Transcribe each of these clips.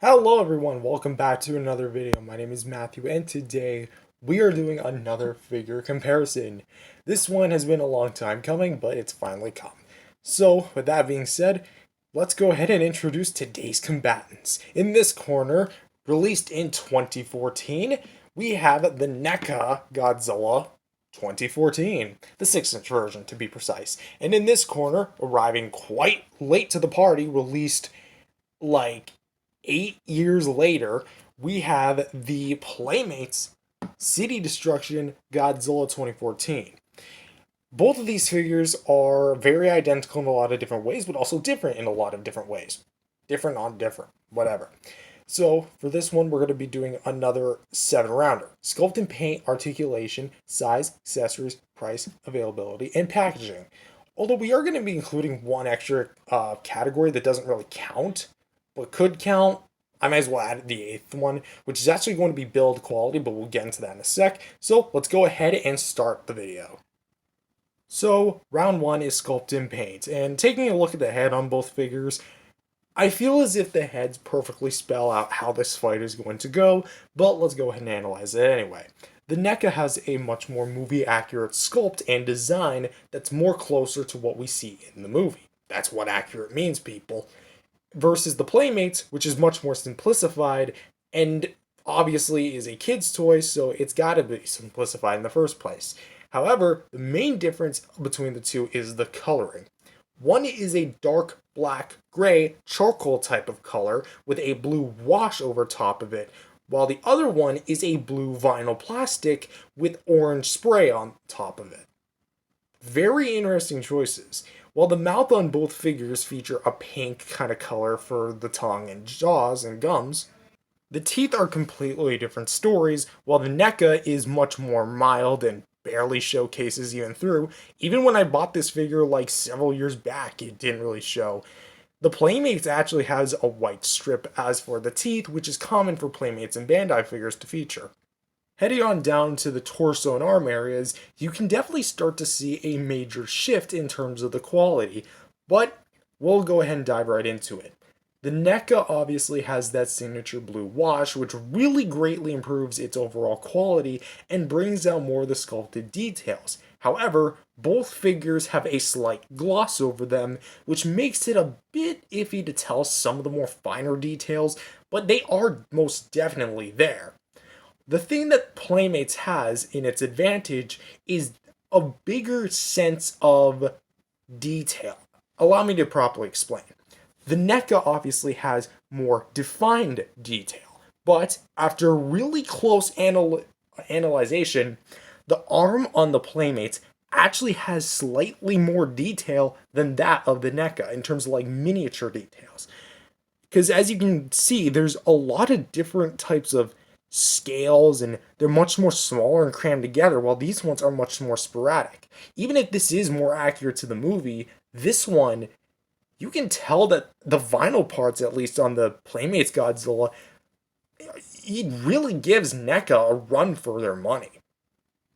Hello everyone, welcome back to another video. My name is Matthew and today we are doing another figure comparison. This one has been a long time coming, but it's finally come. So with that being said, let's go ahead and introduce today's combatants. In this corner, released in 2014, we have the NECA Godzilla 2014, the 6-inch version to be precise. And in this corner, arriving quite late to the party, released like 8 years later, we have the Playmates City Destruction Godzilla 2014. Both of these figures are very identical in a lot of different ways, but also different in a lot of different ways. Different on different, whatever. So for this one, we're going to be doing another 7-rounder. Sculpt and paint, articulation, size, accessories, price, availability, and packaging. Although we are going to be including one extra category that doesn't really count, but could count. I might as well add the 8th one, which is actually going to be build quality, but we'll get into that in a sec. So let's go ahead and start the video. So round 1 is sculpt and paint, and taking a look at the head on both figures, I feel as if the heads perfectly spell out how this fight is going to go, but let's go ahead and analyze it anyway. The NECA has a much more movie accurate sculpt and design that's more closer to what we see in the movie. That's what accurate means, people. Versus the Playmates, which is much more simplified and obviously is a kid's toy, so it's got to be simplified in the first place. However, the main difference between the two is the coloring. One is a dark black gray charcoal type of color with a blue wash over top of it, while the other one is a blue vinyl plastic with orange spray on top of it. Very interesting choices. While the mouth on both figures feature a pink kind of color for the tongue and jaws and gums, the teeth are completely different stories, while the NECA is much more mild and barely showcases even through. Even when I bought this figure like several years back, it didn't really show. The Playmates actually has a white strip as for the teeth, which is common for Playmates and Bandai figures to feature. Heading on down to the torso and arm areas, you can definitely start to see a major shift in terms of the quality, but we'll go ahead and dive right into it. The NECA obviously has that signature blue wash, which really greatly improves its overall quality and brings out more of the sculpted details. However, both figures have a slight gloss over them, which makes it a bit iffy to tell some of the more finer details, but they are most definitely there. The thing that Playmates has in its advantage is a bigger sense of detail. Allow me to properly explain. The NECA obviously has more defined detail, but after really close analyzation, the arm on the Playmates actually has slightly more detail than that of the NECA in terms of like miniature details. Because as you can see, there's a lot of different types of scales and they're much more smaller and crammed together, while these ones are much more sporadic. Even if this is more accurate to the movie, this one, you can tell that the vinyl parts, at least on the Playmates Godzilla, it really gives NECA a run for their money.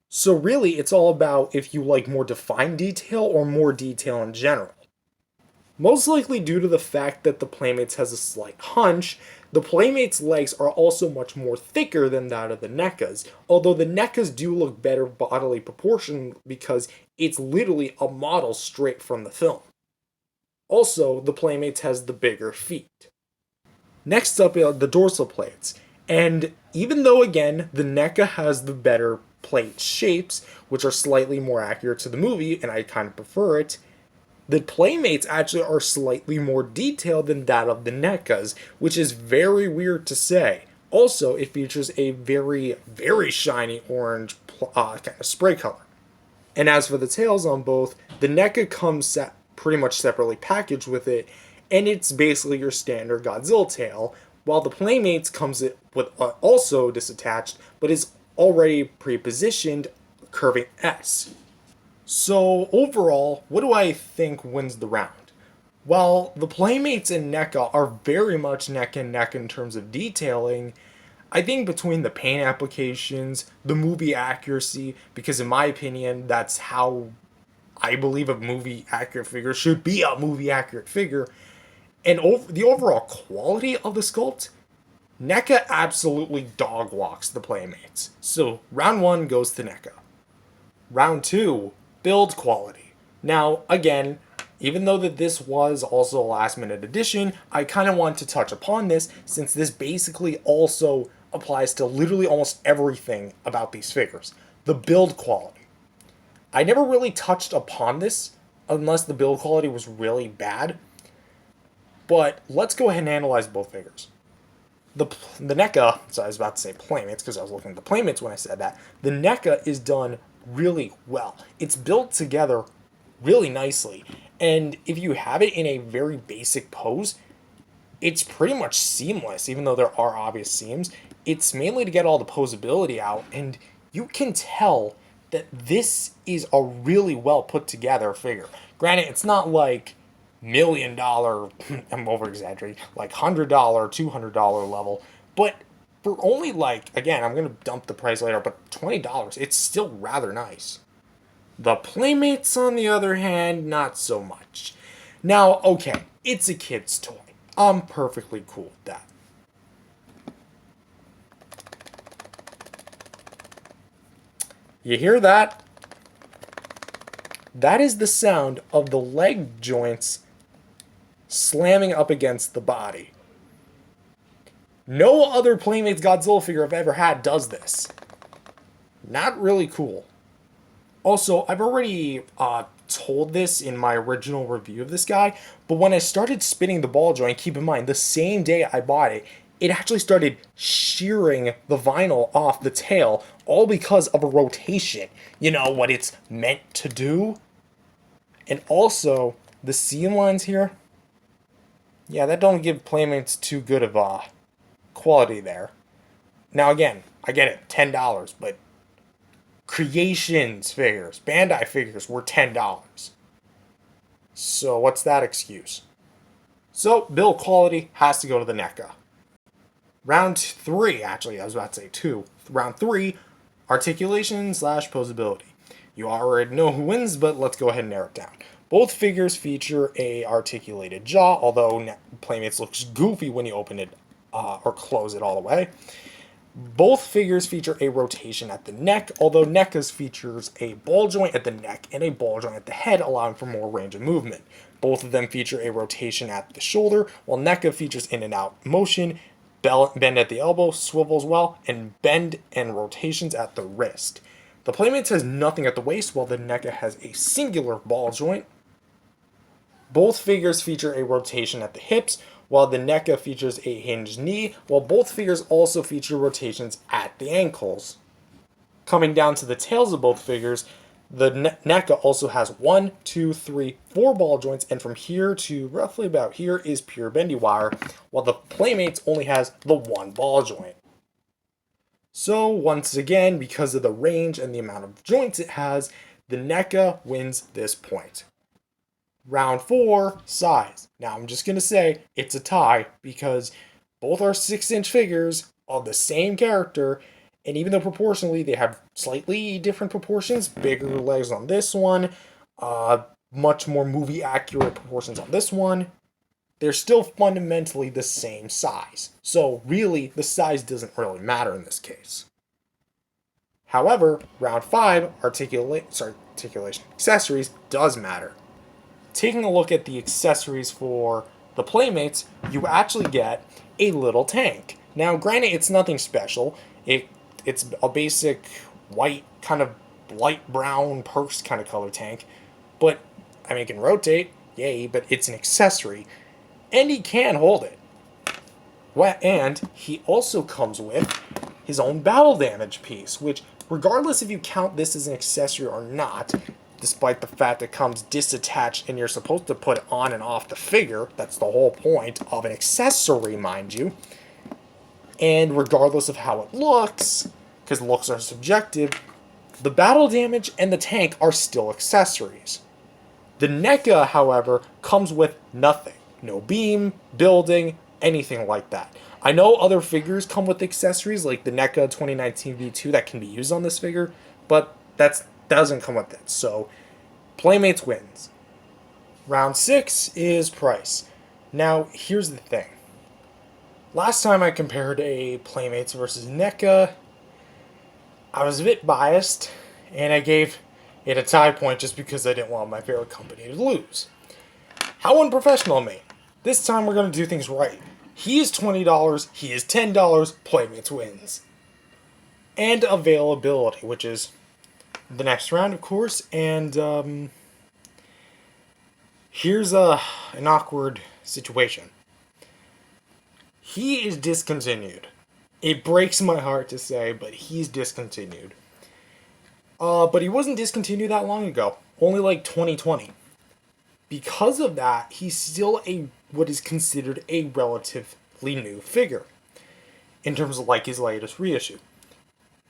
So really, it's all about if you like more defined detail or more detail in general. Most likely due to the fact that the Playmates has a slight hunch, the Playmates' legs are also much more thicker than that of the NECA's, although the NECA's do look better bodily proportion because it's literally a model straight from the film. Also, the Playmates has the bigger feet. Next up are the dorsal plates, and even though again the NECA has the better plate shapes, which are slightly more accurate to the movie, and I kind of prefer it, the Playmates actually are slightly more detailed than that of the NECAs, which is very weird to say. Also, it features a very, very shiny orange kind of spray color. And as for the tails on both, the NECA comes pretty much separately packaged with it, and it's basically your standard Godzilla tail, while the Playmates comes with also disattached, but is already pre-positioned curving S. So overall, what do I think wins the round? While the Playmates and NECA are very much neck and neck in terms of detailing, I think between the paint applications, the movie accuracy, because in my opinion, that's how I believe a movie accurate figure should be a movie accurate figure, and the overall quality of the sculpt, NECA absolutely dog walks the Playmates. So round 1 goes to NECA. Round 2, build quality. Now, again, even though that this was also a last minute addition, I kind of want to touch upon this since this basically also applies to literally almost everything about these figures. The build quality. I never really touched upon this unless the build quality was really bad, but let's go ahead and analyze both figures. The NECA, so I was about to say Playmates because I was looking at the Playmates when I said that. The NECA is done really well. It's built together really nicely. And if you have it in a very basic pose, it's pretty much seamless, even though there are obvious seams. It's mainly to get all the posability out, and you can tell that this is a really well put together figure. Granted, it's not like $1,000,000, I'm over exaggerating, like $100, $200 level, but for only like, again, I'm gonna dump the price later, but $20, it's still rather nice. The Playmates, on the other hand, not so much. Now, okay, it's a kid's toy. I'm perfectly cool with that. You hear that? That is the sound of the leg joints slamming up against the body. No other Playmates Godzilla figure I've ever had does this. Not really cool. Also, I've already told this in my original review of this guy, but when I started spinning the ball joint, keep in mind, the same day I bought it, it actually started shearing the vinyl off the tail, all because of a rotation. You know, what it's meant to do? And also, the seam lines here, yeah, that don't give Playmates too good of a quality there. Now again, I get it, $10, but Creations figures, Bandai figures were $10. So what's that excuse? So build quality has to go to the NECA. Round 3, actually, I was about to say 2. Round 3, articulation / posability. You already know who wins, but let's go ahead and narrow it down. Both figures feature a articulated jaw, although Playmates looks goofy when you open it or close it all the way. Both figures feature a rotation at the neck, although NECA's features a ball joint at the neck and a ball joint at the head, allowing for more range of movement. Both of them feature a rotation at the shoulder, while NECA features in and out motion, bend at the elbow, swivel as well, and bend and rotations at the wrist. The Playmates has nothing at the waist, while the NECA has a singular ball joint. Both figures feature a rotation at the hips, while the NECA features a hinged knee, while both figures also feature rotations at the ankles. Coming down to the tails of both figures, the NECA also has 1, 2, 3, 4 ball joints, and from here to roughly about here is pure bendy wire, while the Playmates only has the 1 ball joint. So once again, because of the range and the amount of joints it has, the NECA wins this point. Round 4, size. Now I'm just going to say it's a tie because both are 6-inch figures of the same character, and even though proportionally they have slightly different proportions, bigger legs on this one, much more movie accurate proportions on this one, they're still fundamentally the same size. So really, the size doesn't really matter in this case. However, round 5, articulation, accessories does matter. Taking a look at the accessories for the Playmates, you actually get a little tank. Now, granted, it's nothing special. It's a basic white, kind of light brown purse kind of color tank. But, I mean, it can rotate, yay, but it's an accessory. And he can hold it. And he also comes with his own battle damage piece, which, regardless if you count this as an accessory or not, despite the fact it comes disattached and you're supposed to put it on and off the figure. That's the whole point of an accessory, mind you. And regardless of how it looks, because looks are subjective, the battle damage and the tank are still accessories. The NECA, however, comes with nothing. No beam, building, anything like that. I know other figures come with accessories, like the NECA 2019 V2 that can be used on this figure, but that doesn't come with it. So, Playmates wins. Round 6 is price. Now, here's the thing. Last time I compared a Playmates versus NECA, I was a bit biased, and I gave it a tie point just because I didn't want my favorite company to lose. How unprofessional of me. This time we're going to do things right. He is $20, he is $10, Playmates wins. And availability, which is the next round, of course, and here's an awkward situation. He is discontinued. It breaks my heart to say, but he's discontinued. But he wasn't discontinued that long ago, only like 2020. Because of that, he's still what is considered a relatively new figure in terms of like his latest reissue.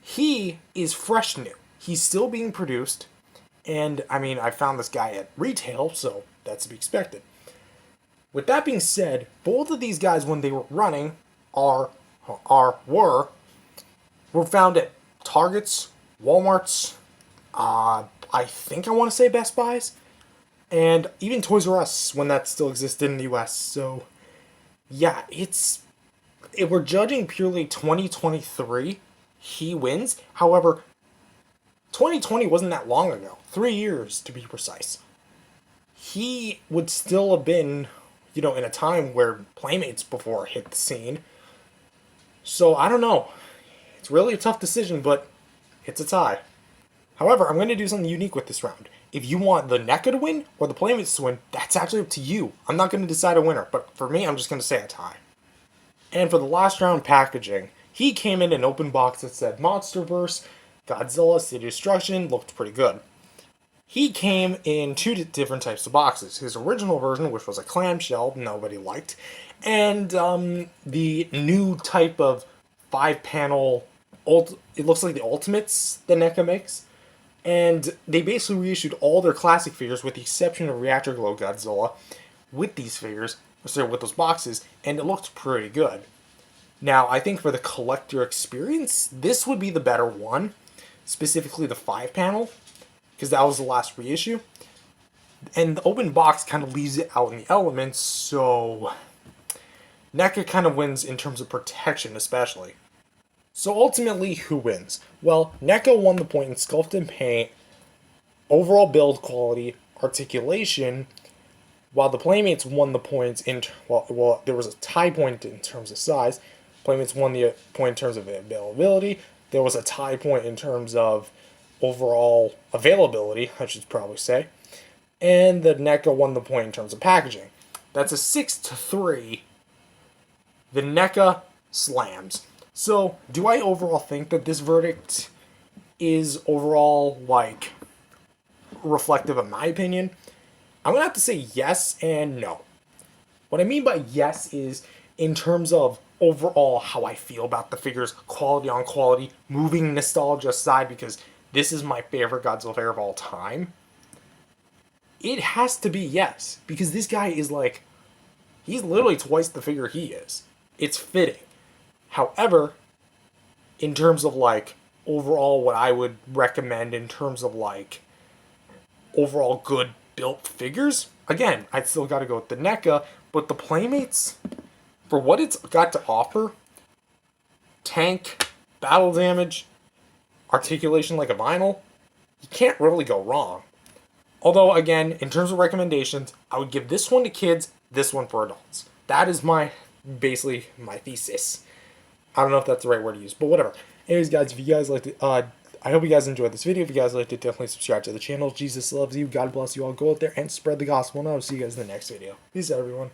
He is fresh new. He's still being produced, and I mean, I found this guy at retail, so that's to be expected. With that being said, both of these guys, when they were running, were found at Targets, Walmarts, I think I want to say Best Buys, and even Toys R Us when that still existed in the US. So, yeah, if we're judging purely 2023, he wins. However, 2020 wasn't that long ago. 3 years to be precise. He would still have been, in a time where Playmates before hit the scene. So, I don't know. It's really a tough decision, but it's a tie. However, I'm going to do something unique with this round. If you want the NECA to win or the Playmates to win, that's actually up to you. I'm not going to decide a winner, but for me, I'm just going to say a tie. And for the last round packaging, he came in an open box that said Monsterverse, Godzilla, City Destruction, looked pretty good. He came in two different types of boxes. His original version, which was a clamshell, nobody liked, and the new type of 5-panel, it looks like the Ultimates that NECA makes. And they basically reissued all their classic figures with the exception of Reactor Glow Godzilla with these figures, with those boxes, and it looked pretty good. Now, I think for the collector experience, this would be the better one, specifically the 5-panel, because that was the last reissue. And the open box kind of leaves it out in the elements, so NECA kind of wins in terms of protection, especially. So ultimately, who wins? Well, NECA won the point in sculpt and paint, overall build quality, articulation, while the Playmates won the points in, there was a tie point in terms of size. Playmates won the point in terms of availability. There was a tie point in terms of overall availability, I should probably say. And the NECA won the point in terms of packaging. That's a 6-3. The NECA slams. So, do I overall think that this verdict is overall, reflective of my opinion? I'm going to have to say yes and no. What I mean by yes is in terms of overall how I feel about the figures, quality on quality, moving nostalgia aside because this is my favorite Godzilla figure of all time. It has to be yes, because this guy is he's literally twice the figure he is. It's fitting. However, in terms of overall what I would recommend in terms of overall good built figures, again, I'd still got to go with the NECA, but the Playmates, for what it's got to offer, tank, battle damage, articulation like a vinyl, you can't really go wrong. Although, again, in terms of recommendations, I would give this one to kids, this one for adults. That is basically my thesis. I don't know if that's the right word to use, but whatever. Anyways, guys, if you guys liked it, I hope you guys enjoyed this video. If you guys liked it, definitely subscribe to the channel. Jesus loves you. God bless you all. Go out there and spread the gospel. And I'll see you guys in the next video. Peace out, everyone.